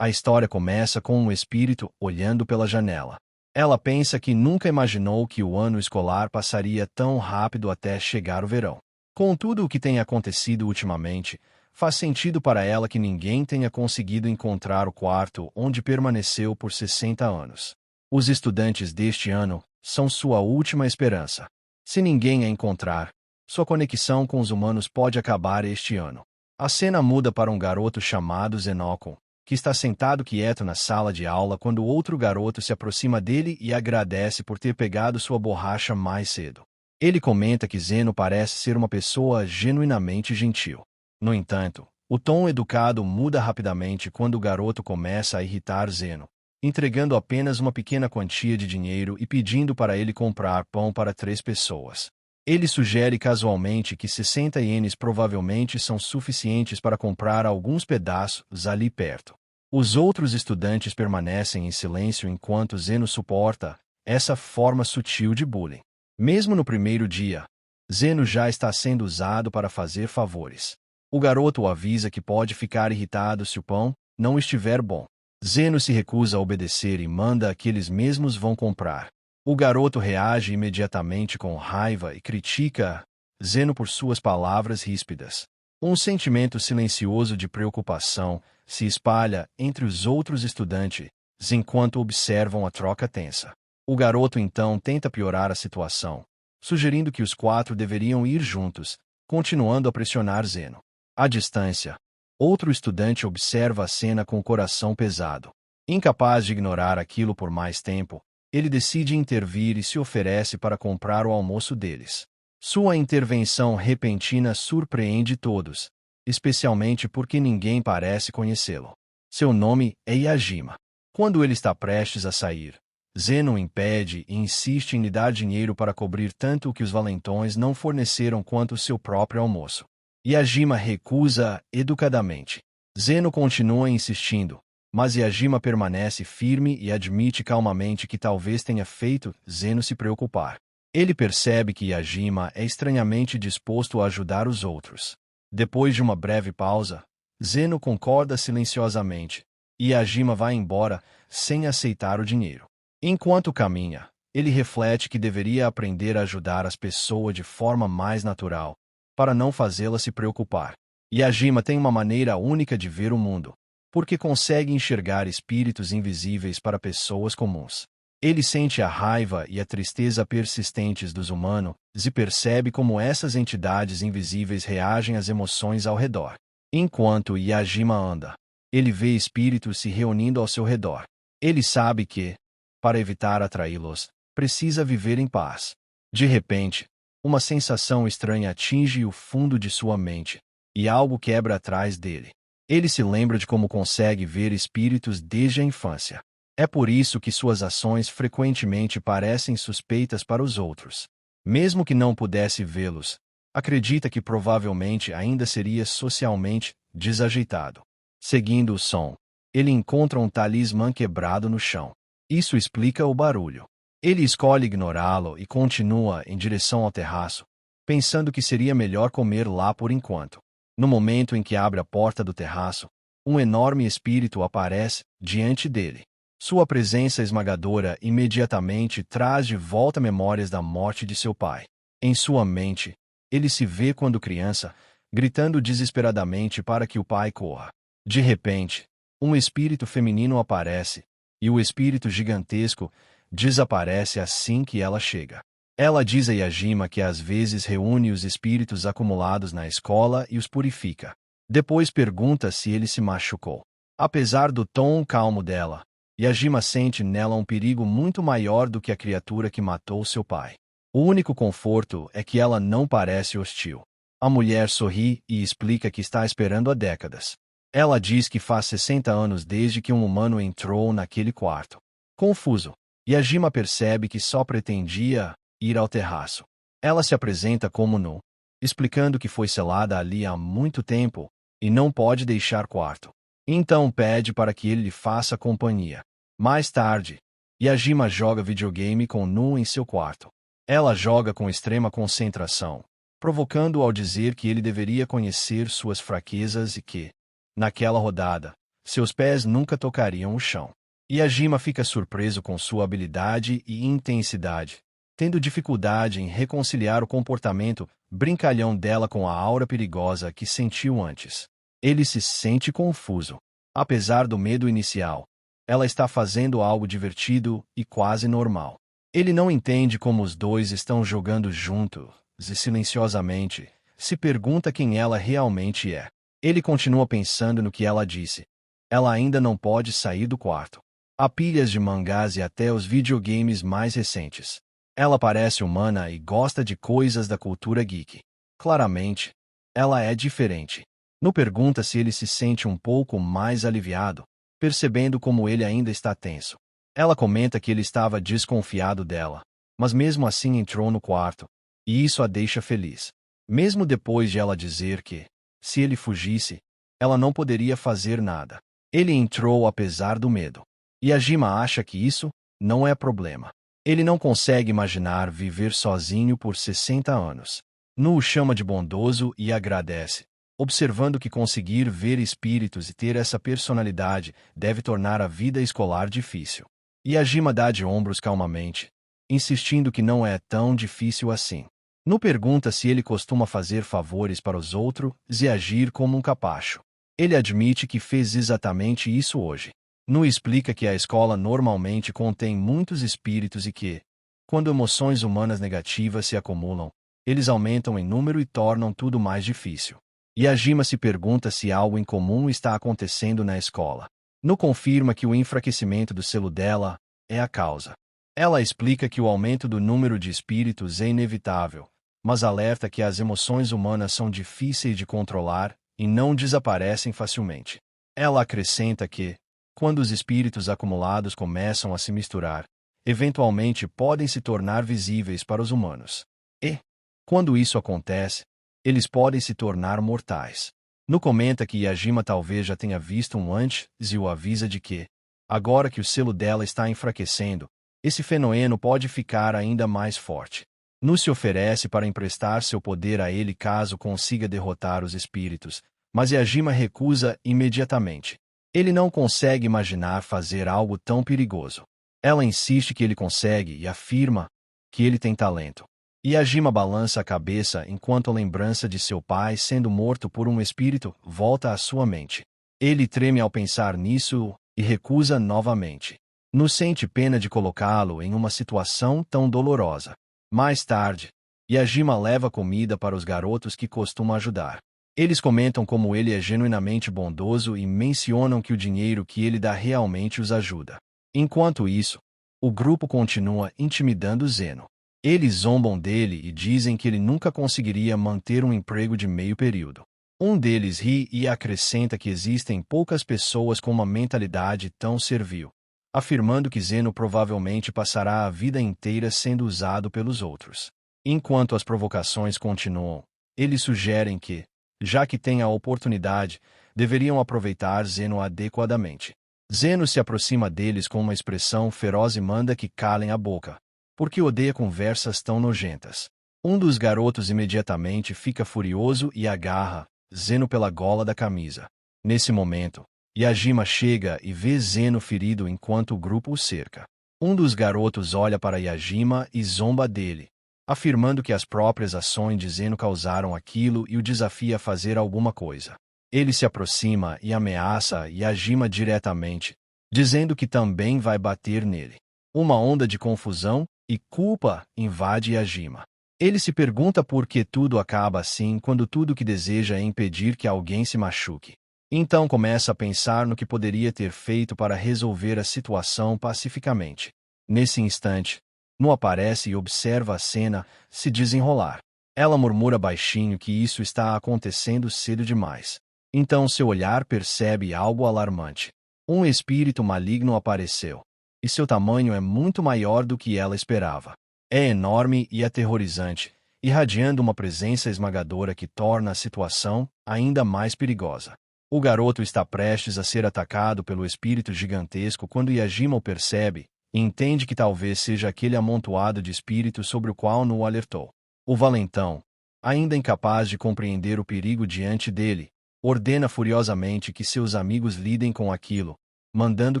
A história começa com um espírito olhando pela janela. Ela pensa que nunca imaginou que o ano escolar passaria tão rápido até chegar o verão. Com tudo o que tem acontecido ultimamente, faz sentido para ela que ninguém tenha conseguido encontrar o quarto onde permaneceu por 60 anos. Os estudantes deste ano são sua última esperança. Se ninguém a encontrar, sua conexão com os humanos pode acabar este ano. A cena muda para um garoto chamado Zenocon, que está sentado quieto na sala de aula quando outro garoto se aproxima dele e agradece por ter pegado sua borracha mais cedo. Ele comenta que Zeno parece ser uma pessoa genuinamente gentil. No entanto, o tom educado muda rapidamente quando o garoto começa a irritar Zeno, entregando apenas uma pequena quantia de dinheiro e pedindo para ele comprar pão para 3 pessoas. Ele sugere casualmente que 60 ienes provavelmente são suficientes para comprar alguns pedaços ali perto. Os outros estudantes permanecem em silêncio enquanto Zeno suporta essa forma sutil de bullying. Mesmo no primeiro dia, Zeno já está sendo usado para fazer favores. O garoto o avisa que pode ficar irritado se o pão não estiver bom. Zeno se recusa a obedecer e manda que eles mesmos vão comprar. O garoto reage imediatamente com raiva e critica Zeno por suas palavras ríspidas. Um sentimento silencioso de preocupação se espalha entre os outros estudantes enquanto observam a troca tensa. O garoto então tenta piorar a situação, sugerindo que os 4 deveriam ir juntos, continuando a pressionar Zeno. À distância, outro estudante observa a cena com o coração pesado. Incapaz de ignorar aquilo por mais tempo, ele decide intervir e se oferece para comprar o almoço deles. Sua intervenção repentina surpreende todos, especialmente porque ninguém parece conhecê-lo. Seu nome é Yajima. Quando ele está prestes a sair, Zeno o impede e insiste em lhe dar dinheiro para cobrir tanto o que os valentões não forneceram quanto seu próprio almoço. Yajima recusa educadamente. Zeno continua insistindo, mas Yajima permanece firme e admite calmamente que talvez tenha feito Zeno se preocupar. Ele percebe que Yajima é estranhamente disposto a ajudar os outros. Depois de uma breve pausa, Zeno concorda silenciosamente, e Yajima vai embora sem aceitar o dinheiro. Enquanto caminha, ele reflete que deveria aprender a ajudar as pessoas de forma mais natural, para não fazê-las se preocupar. Yajima tem uma maneira única de ver o mundo, porque consegue enxergar espíritos invisíveis para pessoas comuns. Ele sente a raiva e a tristeza persistentes dos humanos e percebe como essas entidades invisíveis reagem às emoções ao redor. Enquanto Yajima anda, ele vê espíritos se reunindo ao seu redor. Ele sabe que, para evitar atraí-los, precisa viver em paz. De repente, uma sensação estranha atinge o fundo de sua mente, e algo quebra atrás dele. Ele se lembra de como consegue ver espíritos desde a infância. É por isso que suas ações frequentemente parecem suspeitas para os outros. Mesmo que não pudesse vê-los, acredita que provavelmente ainda seria socialmente desajeitado. Seguindo o som, ele encontra um talismã quebrado no chão. Isso explica o barulho. Ele escolhe ignorá-lo e continua em direção ao terraço, pensando que seria melhor comer lá por enquanto. No momento em que abre a porta do terraço, um enorme espírito aparece diante dele. Sua presença esmagadora imediatamente traz de volta memórias da morte de seu pai. Em sua mente, ele se vê quando criança, gritando desesperadamente para que o pai corra. De repente, um espírito feminino aparece, e o espírito gigantesco desaparece assim que ela chega. Ela diz a Yajima que às vezes reúne os espíritos acumulados na escola e os purifica. Depois pergunta se ele se machucou. Apesar do tom calmo dela, Yajima sente nela um perigo muito maior do que a criatura que matou seu pai. O único conforto é que ela não parece hostil. A mulher sorri e explica que está esperando há décadas. Ela diz que faz 60 anos desde que um humano entrou naquele quarto. Confuso, Yajima percebe que só pretendia ir ao terraço. Ela se apresenta como nu, explicando que foi selada ali há muito tempo e não pode deixar quarto. Então pede para que ele lhe faça companhia. Mais tarde, Yajima joga videogame com Nu em seu quarto. Ela joga com extrema concentração, provocando-o ao dizer que ele deveria conhecer suas fraquezas e que, naquela rodada, seus pés nunca tocariam o chão. Yajima fica surpreso com sua habilidade e intensidade, tendo dificuldade em reconciliar o comportamento brincalhão dela com a aura perigosa que sentiu antes. Ele se sente confuso. Apesar do medo inicial, ela está fazendo algo divertido e quase normal. Ele não entende como os dois estão jogando juntos e silenciosamente se pergunta quem ela realmente é. Ele continua pensando no que ela disse. Ela ainda não pode sair do quarto. Há pilhas de mangás e até os videogames mais recentes. Ela parece humana e gosta de coisas da cultura geek. Claramente, ela é diferente. No pergunta se ele se sente um pouco mais aliviado, percebendo como ele ainda está tenso. Ela comenta que ele estava desconfiado dela, mas mesmo assim entrou no quarto, e isso a deixa feliz. Mesmo depois de ela dizer que, se ele fugisse, ela não poderia fazer nada. Ele entrou apesar do medo. Yajima acha que isso não é problema. Ele não consegue imaginar viver sozinho por 60 anos. Nu o chama de bondoso e agradece, observando que conseguir ver espíritos e ter essa personalidade deve tornar a vida escolar difícil. Yajima dá de ombros calmamente, insistindo que não é tão difícil assim. Nu pergunta se ele costuma fazer favores para os outros e agir como um capacho. Ele admite que fez exatamente isso hoje. Nu explica que a escola normalmente contém muitos espíritos e que, quando emoções humanas negativas se acumulam, eles aumentam em número e tornam tudo mais difícil. Yajima se pergunta se algo incomum está acontecendo na escola. Nu confirma que o enfraquecimento do selo dela é a causa. Ela explica que o aumento do número de espíritos é inevitável, mas alerta que as emoções humanas são difíceis de controlar e não desaparecem facilmente. Ela acrescenta que, quando os espíritos acumulados começam a se misturar, eventualmente podem se tornar visíveis para os humanos. E, quando isso acontece, eles podem se tornar mortais. Nu comenta que Yajima talvez já tenha visto um antes e o avisa de que, agora que o selo dela está enfraquecendo, esse fenômeno pode ficar ainda mais forte. Nu se oferece para emprestar seu poder a ele caso consiga derrotar os espíritos, mas Yajima recusa imediatamente. Ele não consegue imaginar fazer algo tão perigoso. Ela insiste que ele consegue e afirma que ele tem talento. Yajima balança a cabeça enquanto a lembrança de seu pai sendo morto por um espírito volta à sua mente. Ele treme ao pensar nisso e recusa novamente. Nu sente pena de colocá-lo em uma situação tão dolorosa. Mais tarde, Yajima leva comida para os garotos que costuma ajudar. Eles comentam como ele é genuinamente bondoso e mencionam que o dinheiro que ele dá realmente os ajuda. Enquanto isso, o grupo continua intimidando Zeno. Eles zombam dele e dizem que ele nunca conseguiria manter um emprego de meio período. Um deles ri e acrescenta que existem poucas pessoas com uma mentalidade tão servil, afirmando que Zeno provavelmente passará a vida inteira sendo usado pelos outros. Enquanto as provocações continuam, eles sugerem que, já que têm a oportunidade, deveriam aproveitar Zeno adequadamente. Zeno se aproxima deles com uma expressão feroz e manda que calem a boca, porque odeia conversas tão nojentas. Um dos garotos imediatamente fica furioso e agarra Zeno pela gola da camisa. Nesse momento, Yajima chega e vê Zeno ferido enquanto o grupo o cerca. Um dos garotos olha para Yajima e zomba dele, afirmando que as próprias ações de Zeno causaram aquilo e o desafia a fazer alguma coisa. Ele se aproxima e ameaça Yajima diretamente, dizendo que também vai bater nele. Uma onda de confusão e culpa invade Yajima. Ele se pergunta por que tudo acaba assim quando tudo que deseja é impedir que alguém se machuque. Então começa a pensar no que poderia ter feito para resolver a situação pacificamente. Nesse instante, Nu aparece e observa a cena se desenrolar. Ela murmura baixinho que isso está acontecendo cedo demais. Então seu olhar percebe algo alarmante. Um espírito maligno apareceu, e seu tamanho é muito maior do que ela esperava. É enorme e aterrorizante, irradiando uma presença esmagadora que torna a situação ainda mais perigosa. O garoto está prestes a ser atacado pelo espírito gigantesco quando Yajima o percebe e entende que talvez seja aquele amontoado de espíritos sobre o qual Nu alertou. O valentão, ainda incapaz de compreender o perigo diante dele, ordena furiosamente que seus amigos lidem com aquilo, mandando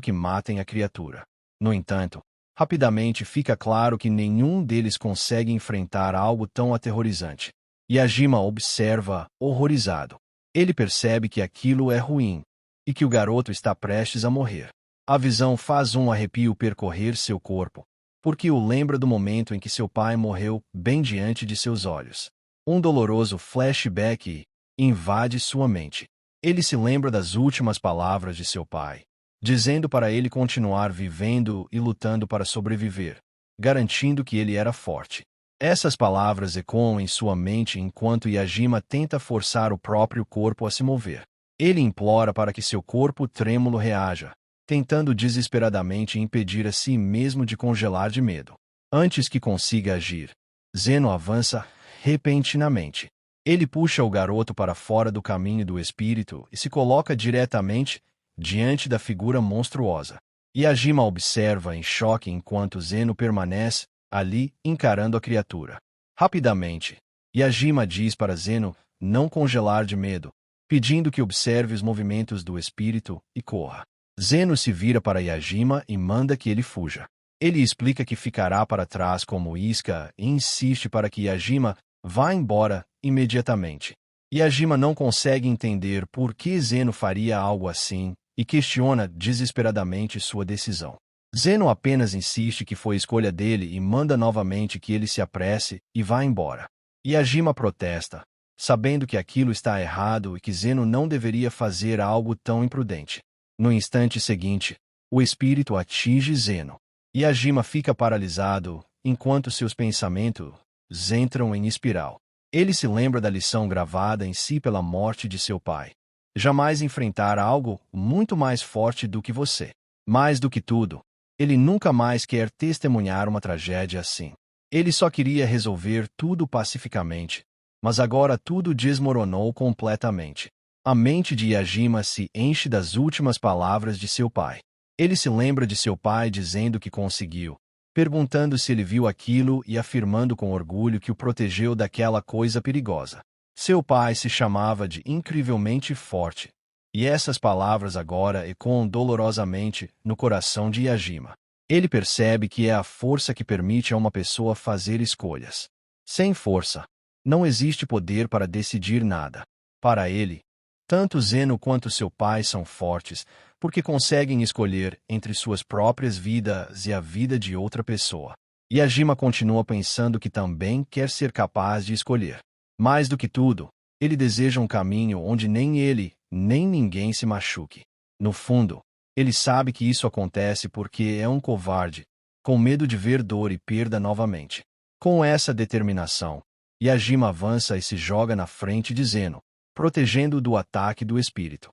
que matem a criatura. No entanto, rapidamente fica claro que nenhum deles consegue enfrentar algo tão aterrorizante. Yajima observa, horrorizado. Ele percebe que aquilo é ruim, e que o garoto está prestes a morrer. A visão faz um arrepio percorrer seu corpo, porque o lembra do momento em que seu pai morreu bem diante de seus olhos. Um doloroso flashback invade sua mente. Ele se lembra das últimas palavras de seu pai, dizendo para ele continuar vivendo e lutando para sobreviver, garantindo que ele era forte. Essas palavras ecoam em sua mente enquanto Yajima tenta forçar o próprio corpo a se mover. Ele implora para que seu corpo trêmulo reaja, tentando desesperadamente impedir a si mesmo de congelar de medo. Antes que consiga agir, Zeno avança repentinamente. Ele puxa o garoto para fora do caminho do espírito e se coloca diretamente diante da figura monstruosa. Yajima observa em choque enquanto Zeno permanece ali, encarando a criatura. Rapidamente, Yajima diz para Zeno não congelar de medo, pedindo que observe os movimentos do espírito e corra. Zeno se vira para Yajima e manda que ele fuja. Ele explica que ficará para trás como isca e insiste para que Yajima vá embora imediatamente. Yajima não consegue entender por que Zeno faria algo assim e questiona desesperadamente sua decisão. Zeno apenas insiste que foi escolha dele e manda novamente que ele se apresse e vá embora. Yajima protesta, sabendo que aquilo está errado e que Zeno não deveria fazer algo tão imprudente. No instante seguinte, o espírito atinge Zeno. Yajima fica paralisado, enquanto seus pensamentos entram em espiral. Ele se lembra da lição gravada em si pela morte de seu pai. Jamais enfrentar algo muito mais forte do que você. Mais do que tudo, ele nunca mais quer testemunhar uma tragédia assim. Ele só queria resolver tudo pacificamente, mas agora tudo desmoronou completamente. A mente de Yajima se enche das últimas palavras de seu pai. Ele se lembra de seu pai dizendo que conseguiu, perguntando se ele viu aquilo e afirmando com orgulho que o protegeu daquela coisa perigosa. Seu pai se chamava de incrivelmente forte, e essas palavras agora ecoam dolorosamente no coração de Yajima. Ele percebe que é a força que permite a uma pessoa fazer escolhas. Sem força, não existe poder para decidir nada. Para ele, tanto Zeno quanto seu pai são fortes, porque conseguem escolher entre suas próprias vidas e a vida de outra pessoa. Yajima continua pensando que também quer ser capaz de escolher. Mais do que tudo, ele deseja um caminho onde nem ele, nem ninguém se machuque. No fundo, ele sabe que isso acontece porque é um covarde, com medo de ver dor e perda novamente. Com essa determinação, Yajima avança e se joga na frente de Zeno, protegendo-o do ataque do espírito.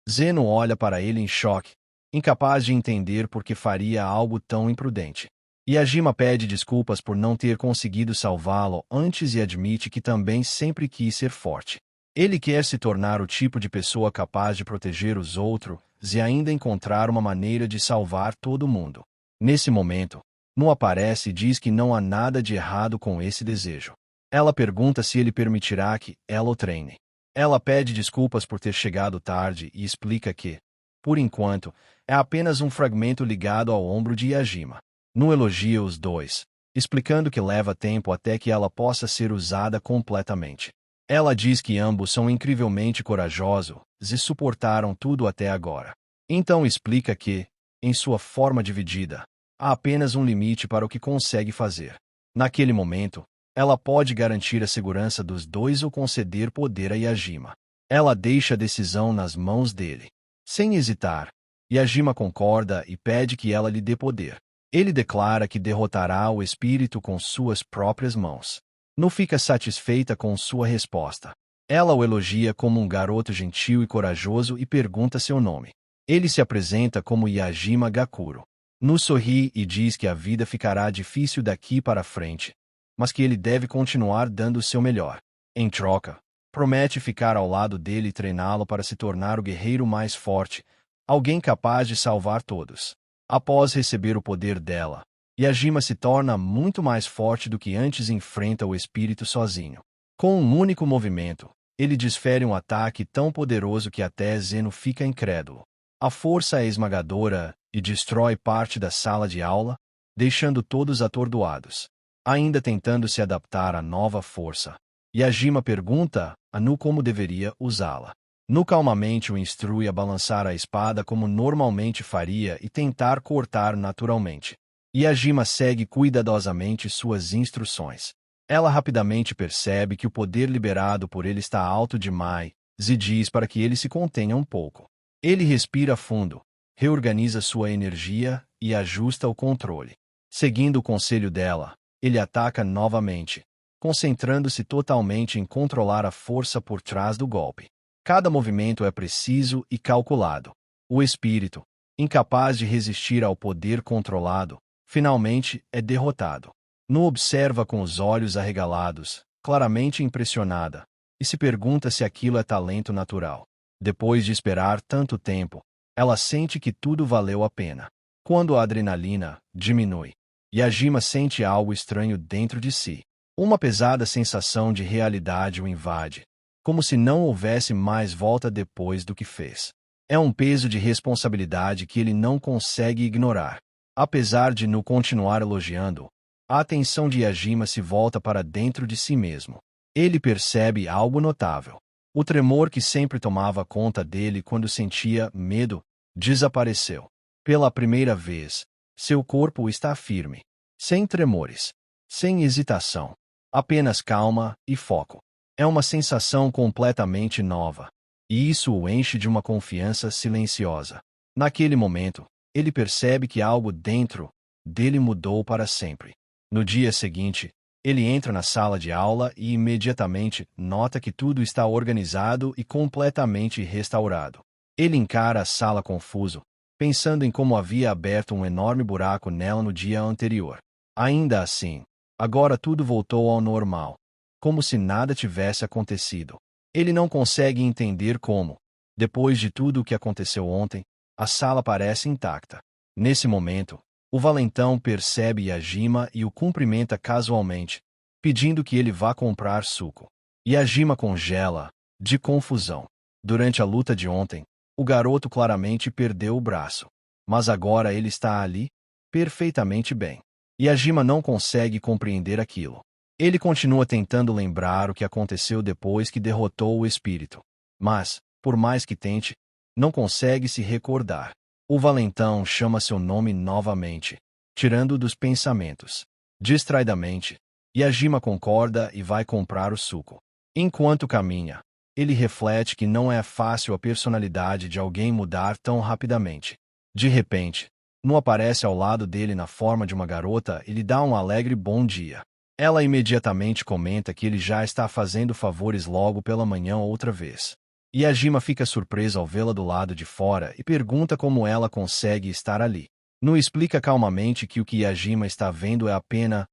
Zeno olha para ele em choque, incapaz de entender por que faria algo tão imprudente. Yajima pede desculpas por não ter conseguido salvá-lo antes e admite que também sempre quis ser forte. Ele quer se tornar o tipo de pessoa capaz de proteger os outros e ainda encontrar uma maneira de salvar todo mundo. Nesse momento, Nu aparece e diz que não há nada de errado com esse desejo. Ela pergunta se ele permitirá que ela o treine. Ela pede desculpas por ter chegado tarde e explica que, por enquanto, é apenas um fragmento ligado ao ombro de Yajima. Nu elogia os dois, explicando que leva tempo até que ela possa ser usada completamente. Ela diz que ambos são incrivelmente corajosos e suportaram tudo até agora. Então explica que, em sua forma dividida, há apenas um limite para o que consegue fazer. Naquele momento, ela pode garantir a segurança dos dois ou conceder poder a Yajima. Ela deixa a decisão nas mãos dele. Sem hesitar, Yajima concorda e pede que ela lhe dê poder. Ele declara que derrotará o espírito com suas próprias mãos. Nu fica satisfeita com sua resposta. Ela o elogia como um garoto gentil e corajoso e pergunta seu nome. Ele se apresenta como Yajima Gakuro. Nu sorri e diz que a vida ficará difícil daqui para frente, mas que ele deve continuar dando o seu melhor. Em troca, promete ficar ao lado dele e treiná-lo para se tornar o guerreiro mais forte, alguém capaz de salvar todos. Após receber o poder dela, Yajima se torna muito mais forte do que antes e enfrenta o espírito sozinho. Com um único movimento, ele desfere um ataque tão poderoso que até Zeno fica incrédulo. A força é esmagadora e destrói parte da sala de aula, deixando todos atordoados, ainda tentando se adaptar à nova força. Yajima pergunta a Nu como deveria usá-la. Nu calmamente o instrui a balançar a espada como normalmente faria e tentar cortar naturalmente. Yajima segue cuidadosamente suas instruções. Ela rapidamente percebe que o poder liberado por ele está alto demais e diz para que ele se contenha um pouco. Ele respira fundo, reorganiza sua energia e ajusta o controle. Seguindo o conselho dela, ele ataca novamente, concentrando-se totalmente em controlar a força por trás do golpe. Cada movimento é preciso e calculado. O espírito, incapaz de resistir ao poder controlado, finalmente é derrotado. Nu observa com os olhos arregalados, claramente impressionada, e se pergunta se aquilo é talento natural. Depois de esperar tanto tempo, ela sente que tudo valeu a pena. Quando a adrenalina diminui, Yajima sente algo estranho dentro de si. Uma pesada sensação de realidade o invade, como se não houvesse mais volta depois do que fez. É um peso de responsabilidade que ele não consegue ignorar. Apesar de Nu continuar elogiando, a atenção de Yajima se volta para dentro de si mesmo. Ele percebe algo notável. O tremor que sempre tomava conta dele quando sentia medo desapareceu. Pela primeira vez, seu corpo está firme, sem tremores, sem hesitação, apenas calma e foco. É uma sensação completamente nova, e isso o enche de uma confiança silenciosa. Naquele momento, ele percebe que algo dentro dele mudou para sempre. No dia seguinte, ele entra na sala de aula e imediatamente nota que tudo está organizado e completamente restaurado. Ele encara a sala confuso, pensando em como havia aberto um enorme buraco nela no dia anterior. Ainda assim, agora tudo voltou ao normal, como se nada tivesse acontecido. Ele não consegue entender como, depois de tudo o que aconteceu ontem, a sala parece intacta. Nesse momento, o valentão percebe Yajima e o cumprimenta casualmente, pedindo que ele vá comprar suco. Yajima congela, de confusão. Durante a luta de ontem, o garoto claramente perdeu o braço. Mas agora ele está ali, perfeitamente bem. Yajima não consegue compreender aquilo. Ele continua tentando lembrar o que aconteceu depois que derrotou o espírito. Mas, por mais que tente, não consegue se recordar. O valentão chama seu nome novamente, tirando-o dos pensamentos. Distraidamente, Yajima concorda e vai comprar o suco. Enquanto caminha, ele reflete que não é fácil a personalidade de alguém mudar tão rapidamente. De repente, Nu aparece ao lado dele na forma de uma garota e lhe dá um alegre bom dia. Ela imediatamente comenta que ele já está fazendo favores logo pela manhã outra vez. Yajima fica surpreso ao vê-la do lado de fora e pergunta como ela consegue estar ali. Nu explica calmamente que o que Yajima está vendo é apenas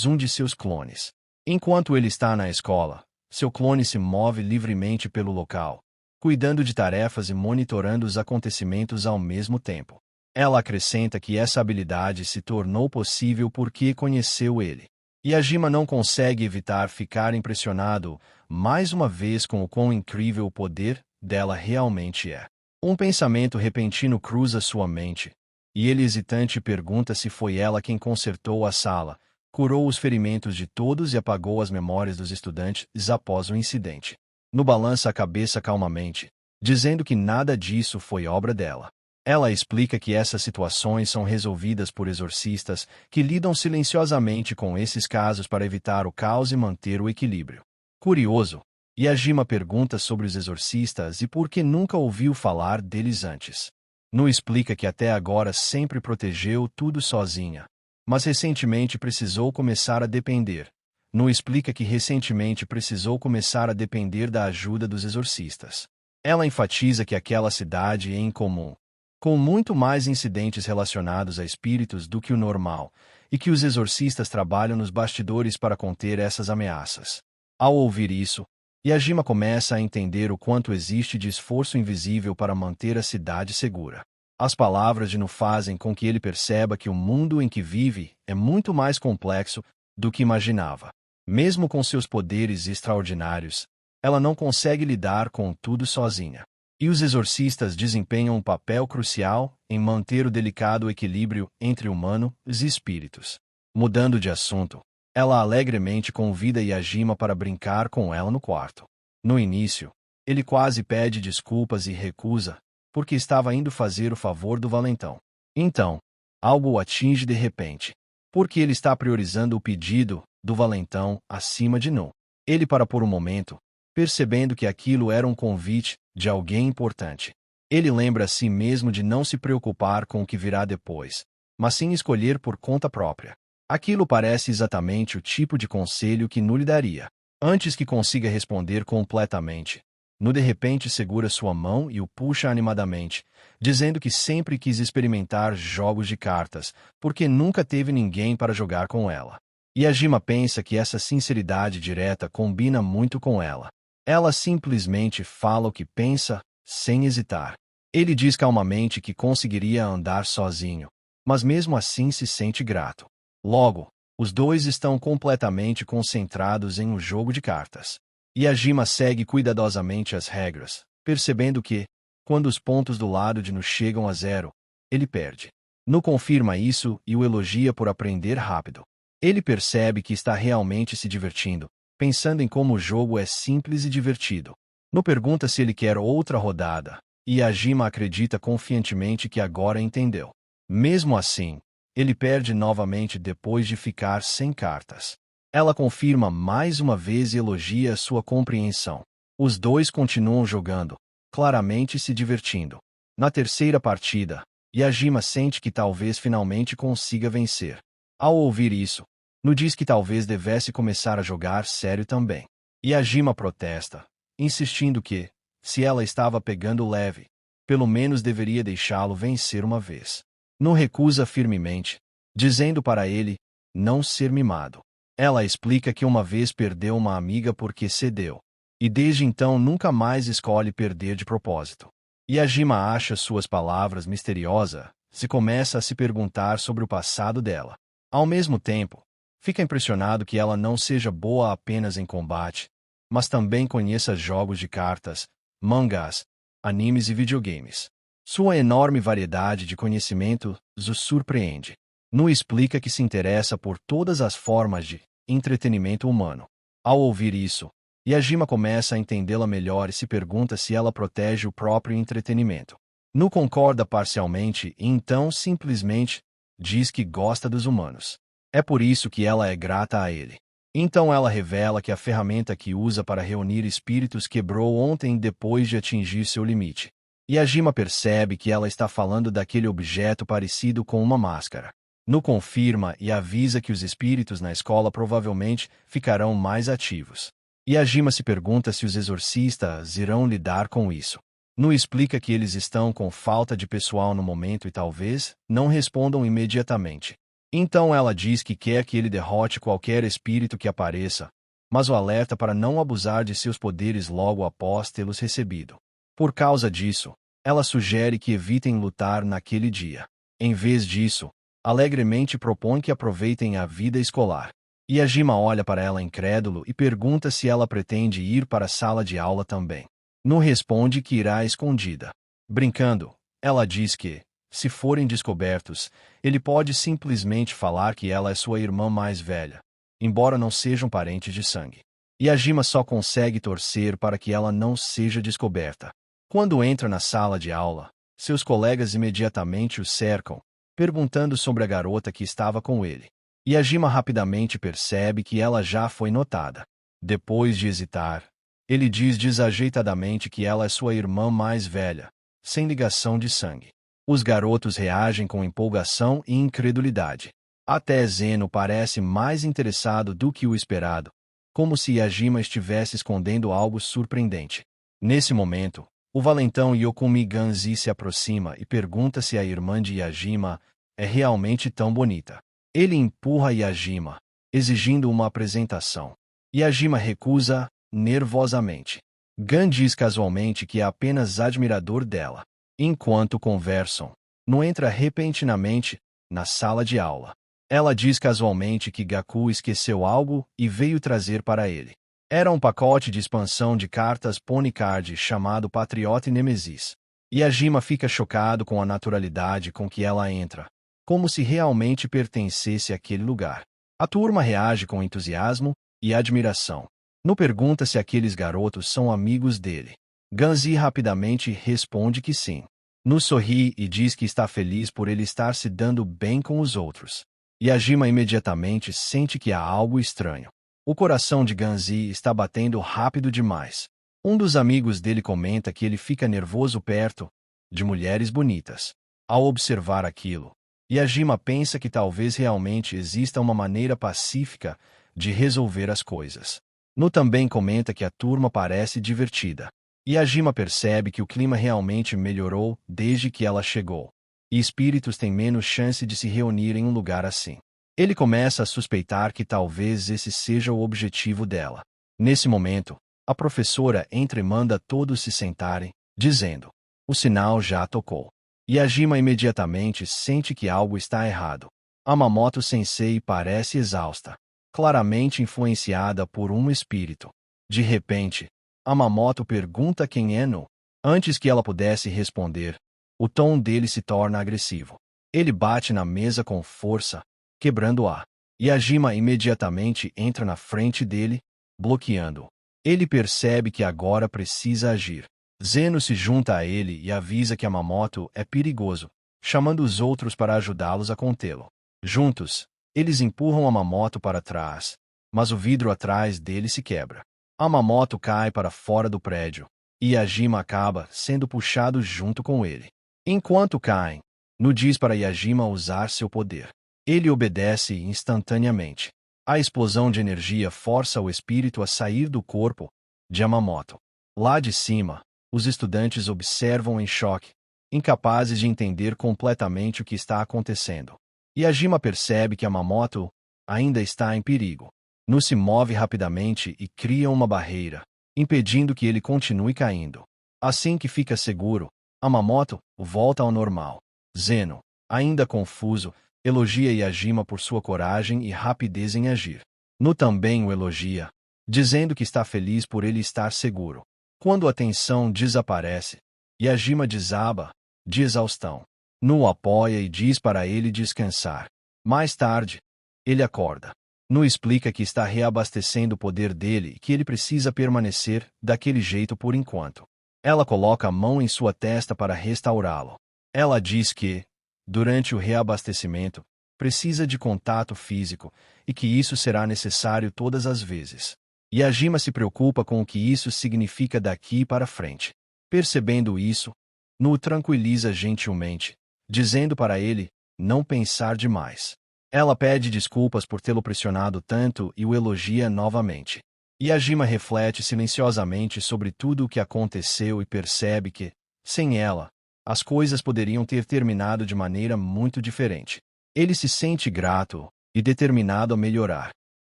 um de seus clones. Enquanto ele está na escola, seu clone se move livremente pelo local, cuidando de tarefas e monitorando os acontecimentos ao mesmo tempo. Ela acrescenta que essa habilidade se tornou possível porque conheceu ele. Yajima não consegue evitar ficar impressionado mais uma vez com o quão incrível o poder dela realmente é. Um pensamento repentino cruza sua mente, e ele hesitante pergunta se foi ela quem consertou a sala, curou os ferimentos de todos e apagou as memórias dos estudantes após o incidente. Nu balança a cabeça calmamente, dizendo que nada disso foi obra dela. Ela explica que essas situações são resolvidas por exorcistas que lidam silenciosamente com esses casos para evitar o caos e manter o equilíbrio. Curioso, Yajima pergunta sobre os exorcistas e por que nunca ouviu falar deles antes. Nu explica que até agora sempre protegeu tudo sozinha, mas recentemente precisou começar a depender. Nu explica que recentemente precisou começar a depender da ajuda dos exorcistas. Ela enfatiza que aquela cidade é incomum, com muito mais incidentes relacionados a espíritos do que o normal, e que os exorcistas trabalham nos bastidores para conter essas ameaças. Ao ouvir isso, Yajima começa a entender o quanto existe de esforço invisível para manter a cidade segura. As palavras de Nu fazem com que ele perceba que o mundo em que vive é muito mais complexo do que imaginava. Mesmo com seus poderes extraordinários, Ela não consegue lidar com tudo sozinha. E os exorcistas desempenham um papel crucial em manter o delicado equilíbrio entre humano e espíritos. Mudando de assunto, ela alegremente convida Yajima para brincar com ela no quarto. No início, ele quase pede desculpas e recusa, porque estava indo fazer o favor do valentão. Então, algo o atinge de repente, porque ele está priorizando o pedido do valentão acima de Nu. Ele para por um momento, percebendo que aquilo era um convite de alguém importante. Ele lembra a si mesmo de não se preocupar com o que virá depois, mas sim escolher por conta própria. Aquilo parece exatamente o tipo de conselho que Nu lhe daria. Antes que consiga responder completamente, Nu de repente segura sua mão e o puxa animadamente, dizendo que sempre quis experimentar jogos de cartas, porque nunca teve ninguém para jogar com ela. Yajima pensa que essa sinceridade direta combina muito com ela. Ela simplesmente fala o que pensa, sem hesitar. Ele diz calmamente que conseguiria andar sozinho, mas mesmo assim se sente grato. Logo, os dois estão completamente concentrados em um jogo de cartas. Yajima segue cuidadosamente as regras, percebendo que, quando os pontos do lado de Nu chegam a 0, ele perde. Nu confirma isso e o elogia por aprender rápido. Ele percebe que está realmente se divertindo, pensando em como o jogo é simples e divertido. Nu pergunta se ele quer outra rodada, e Yajima acredita confiantemente que agora entendeu. Mesmo assim, ele perde novamente depois de ficar sem cartas. Ela confirma mais uma vez e elogia sua compreensão. Os dois continuam jogando, claramente se divertindo. Na terceira partida, Yajima sente que talvez finalmente consiga vencer. Ao ouvir isso, Nu diz que talvez devesse começar a jogar sério também. Yajima protesta, insistindo que, se ela estava pegando leve, pelo menos deveria deixá-lo vencer uma vez. Nu recusa firmemente, dizendo para ele não ser mimado. Ela explica que uma vez perdeu uma amiga porque cedeu, e desde então nunca mais escolhe perder de propósito. Yajima acha suas palavras misteriosas, se começa a se perguntar sobre o passado dela. Ao mesmo tempo, fica impressionado que ela não seja boa apenas em combate, mas também conheça jogos de cartas, mangás, animes e videogames. Sua enorme variedade de conhecimento o surpreende. Nu explica que se interessa por todas as formas de entretenimento humano. Ao ouvir isso, Yajima começa a entendê-la melhor e se pergunta se ela protege o próprio entretenimento. Nu concorda parcialmente e então simplesmente diz que gosta dos humanos. É por isso que ela é grata a ele. Então ela revela que a ferramenta que usa para reunir espíritos quebrou ontem depois de atingir seu limite. Yajima percebe que ela está falando daquele objeto parecido com uma máscara. Nu confirma e avisa que os espíritos na escola provavelmente ficarão mais ativos. Yajima se pergunta se os exorcistas irão lidar com isso. Nu explica que eles estão com falta de pessoal no momento e talvez não respondam imediatamente. Então ela diz que quer que ele derrote qualquer espírito que apareça, mas o alerta para não abusar de seus poderes logo após tê-los recebido. Por causa disso, ela sugere que evitem lutar naquele dia. Em vez disso, alegremente propõe que aproveitem a vida escolar. Yajima olha para ela incrédulo e pergunta se ela pretende ir para a sala de aula também. Nu responde que irá escondida. Brincando, ela diz que, se forem descobertos, ele pode simplesmente falar que ela é sua irmã mais velha, embora não sejam parentes de sangue. Yajima só consegue torcer para que ela não seja descoberta. Quando entra na sala de aula, seus colegas imediatamente o cercam, perguntando sobre a garota que estava com ele. Yajima rapidamente percebe que ela já foi notada. Depois de hesitar, ele diz desajeitadamente que ela é sua irmã mais velha, sem ligação de sangue. Os garotos reagem com empolgação e incredulidade. Até Zeno parece mais interessado do que o esperado, como se Yajima estivesse escondendo algo surpreendente. Nesse momento, o valentão Yokumi Ganzi se aproxima e pergunta se a irmã de Yajima é realmente tão bonita. Ele empurra Yajima, exigindo uma apresentação. Yajima recusa, nervosamente. Gan diz casualmente que é apenas admirador dela. Enquanto conversam, Nu entra repentinamente na sala de aula. Ela diz casualmente que Gaku esqueceu algo e veio trazer para ele. Era um pacote de expansão de cartas Ponycard chamado Patriota e Nemesis. Yajima fica chocado com a naturalidade com que ela entra, como se realmente pertencesse àquele lugar. A turma reage com entusiasmo e admiração. No pergunta se aqueles garotos são amigos dele. Ganzi rapidamente responde que sim. Nu sorri e diz que está feliz por ele estar se dando bem com os outros. Yajima imediatamente sente que há algo estranho. O coração de Ganzi está batendo rápido demais. Um dos amigos dele comenta que ele fica nervoso perto de mulheres bonitas. Ao observar aquilo, Yajima pensa que talvez realmente exista uma maneira pacífica de resolver as coisas. Nu também comenta que a turma parece divertida. Yajima percebe que o clima realmente melhorou desde que ela chegou, e espíritos têm menos chance de se reunir em um lugar assim. Ele começa a suspeitar que talvez esse seja o objetivo dela. Nesse momento, a professora entra e manda todos se sentarem, dizendo: "O sinal já tocou." Yajima imediatamente sente que algo está errado. Amamoto Sensei parece exausta, claramente influenciada por um espírito. De repente, Amamoto pergunta quem é Nu. Antes que ela pudesse responder, o tom dele se torna agressivo. Ele bate na mesa com força, quebrando-a. Yajima imediatamente entra na frente dele, bloqueando-o. Ele percebe que agora precisa agir. Zeno se junta a ele e avisa que Amamoto é perigoso, chamando os outros para ajudá-los a contê-lo. Juntos, eles empurram Amamoto para trás, mas o vidro atrás dele se quebra. Amamoto cai para fora do prédio, e Yajima acaba sendo puxado junto com ele. Enquanto caem, Nu diz para Yajima usar seu poder. Ele obedece instantaneamente. A explosão de energia força o espírito a sair do corpo de Amamoto. Lá de cima, os estudantes observam em choque, incapazes de entender completamente o que está acontecendo. Yajima percebe que Amamoto ainda está em perigo. Nu se move rapidamente e cria uma barreira, impedindo que ele continue caindo. Assim que fica seguro, Amamoto volta ao normal. Zeno, ainda confuso, elogia Yajima por sua coragem e rapidez em agir. Nu também o elogia, dizendo que está feliz por ele estar seguro. Quando a tensão desaparece, Yajima desaba de exaustão. Nu o apoia e diz para ele descansar. Mais tarde, ele acorda. Nu explica que está reabastecendo o poder dele e que ele precisa permanecer daquele jeito por enquanto. Ela coloca a mão em sua testa para restaurá-lo. Ela diz que, durante o reabastecimento, precisa de contato físico e que isso será necessário todas as vezes. Yajima se preocupa com o que isso significa daqui para frente. Percebendo isso, Nu o tranquiliza gentilmente, dizendo para ele não pensar demais. Ela pede desculpas por tê-lo pressionado tanto e o elogia novamente. Yajima reflete silenciosamente sobre tudo o que aconteceu e percebe que, sem ela, as coisas poderiam ter terminado de maneira muito diferente. Ele se sente grato e determinado a melhorar.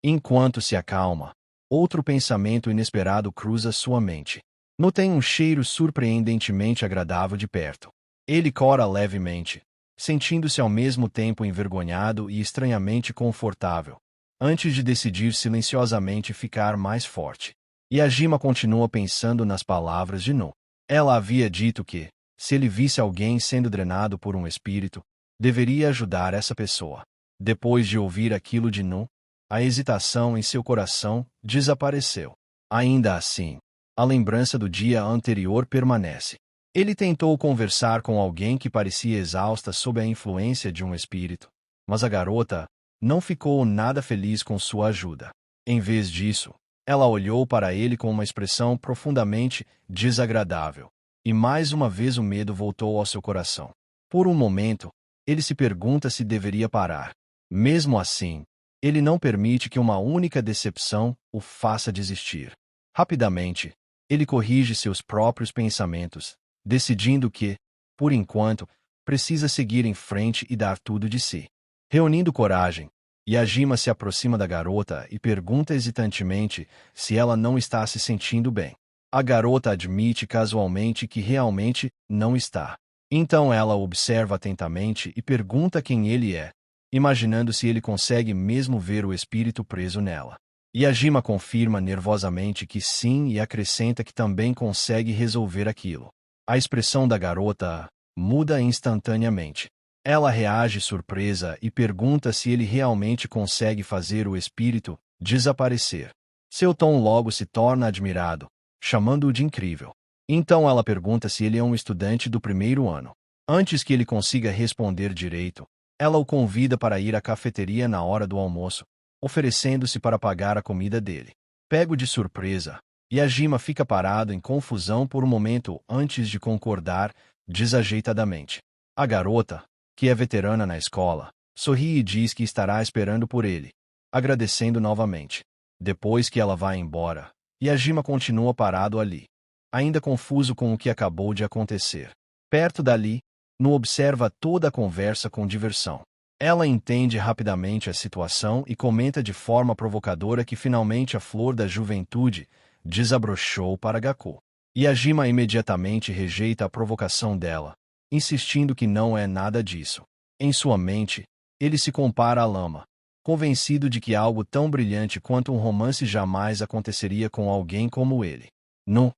Enquanto se acalma, outro pensamento inesperado cruza sua mente. Nu tem um cheiro surpreendentemente agradável de perto. Ele cora levemente, sentindo-se ao mesmo tempo envergonhado e estranhamente confortável, antes de decidir silenciosamente ficar mais forte. Yajima continua pensando nas palavras de Nu. Ela havia dito que, se ele visse alguém sendo drenado por um espírito, deveria ajudar essa pessoa. Depois de ouvir aquilo de Nu, a hesitação em seu coração desapareceu. Ainda assim, a lembrança do dia anterior permanece. Ele tentou conversar com alguém que parecia exausta sob a influência de um espírito, mas a garota não ficou nada feliz com sua ajuda. Em vez disso, ela olhou para ele com uma expressão profundamente desagradável, e mais uma vez o medo voltou ao seu coração. Por um momento, ele se pergunta se deveria parar. Mesmo assim, ele não permite que uma única decepção o faça desistir. Rapidamente, ele corrige seus próprios pensamentos, decidindo que, por enquanto, precisa seguir em frente e dar tudo de si. Reunindo coragem, Yajima se aproxima da garota e pergunta hesitantemente se ela não está se sentindo bem. A garota admite casualmente que realmente não está. Então ela o observa atentamente e pergunta quem ele é, imaginando se ele consegue mesmo ver o espírito preso nela. Yajima confirma nervosamente que sim e acrescenta que também consegue resolver aquilo. A expressão da garota muda instantaneamente. Ela reage surpresa e pergunta se ele realmente consegue fazer o espírito desaparecer. Seu tom logo se torna admirado, chamando-o de incrível. Então ela pergunta se ele é um estudante do primeiro ano. Antes que ele consiga responder direito, ela o convida para ir à cafeteria na hora do almoço, oferecendo-se para pagar a comida dele. Pego de surpresa, Yajima fica parado em confusão por um momento antes de concordar desajeitadamente. A garota, que é veterana na escola, sorri e diz que estará esperando por ele, agradecendo novamente. Depois que ela vai embora, Yajima continua parado ali, ainda confuso com o que acabou de acontecer. Perto dali, Nu observa toda a conversa com diversão. Ela entende rapidamente a situação e comenta de forma provocadora que finalmente a flor da juventude desabrochou para Gaku. Yajima imediatamente rejeita a provocação dela, insistindo que não é nada disso. Em sua mente, ele se compara à lama, convencido de que algo tão brilhante quanto um romance jamais aconteceria com alguém como ele. Nu,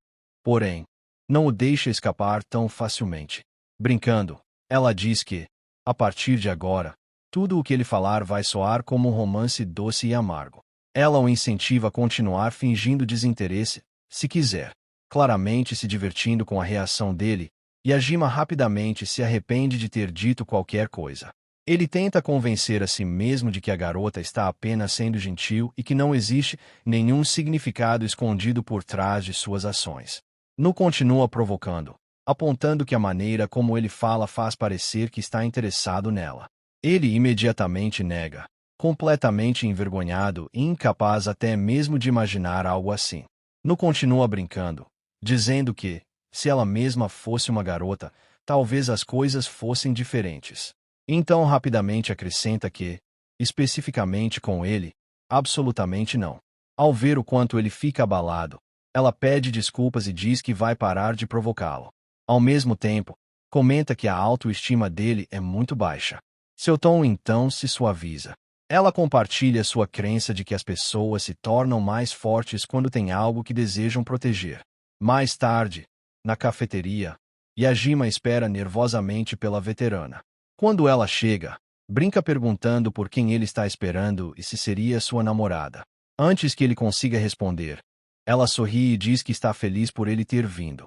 porém, não o deixa escapar tão facilmente. Brincando, ela diz que, a partir de agora, tudo o que ele falar vai soar como um romance doce e amargo. Ela o incentiva a continuar fingindo desinteresse, se quiser, claramente se divertindo com a reação dele, e Yajima rapidamente se arrepende de ter dito qualquer coisa. Ele tenta convencer a si mesmo de que a garota está apenas sendo gentil e que não existe nenhum significado escondido por trás de suas ações. Nu continua provocando, apontando que a maneira como ele fala faz parecer que está interessado nela. Ele imediatamente nega, completamente envergonhado e incapaz até mesmo de imaginar algo assim. Nu continua brincando, dizendo que, se ela mesma fosse uma garota, talvez as coisas fossem diferentes. Então rapidamente acrescenta que, especificamente com ele, absolutamente não. Ao ver o quanto ele fica abalado, ela pede desculpas e diz que vai parar de provocá-lo. Ao mesmo tempo, comenta que a autoestima dele é muito baixa. Seu tom então se suaviza. Ela compartilha sua crença de que as pessoas se tornam mais fortes quando têm algo que desejam proteger. Mais tarde, na cafeteria, Yajima espera nervosamente pela veterana. Quando ela chega, brinca perguntando por quem ele está esperando e se seria sua namorada. Antes que ele consiga responder, ela sorri e diz que está feliz por ele ter vindo.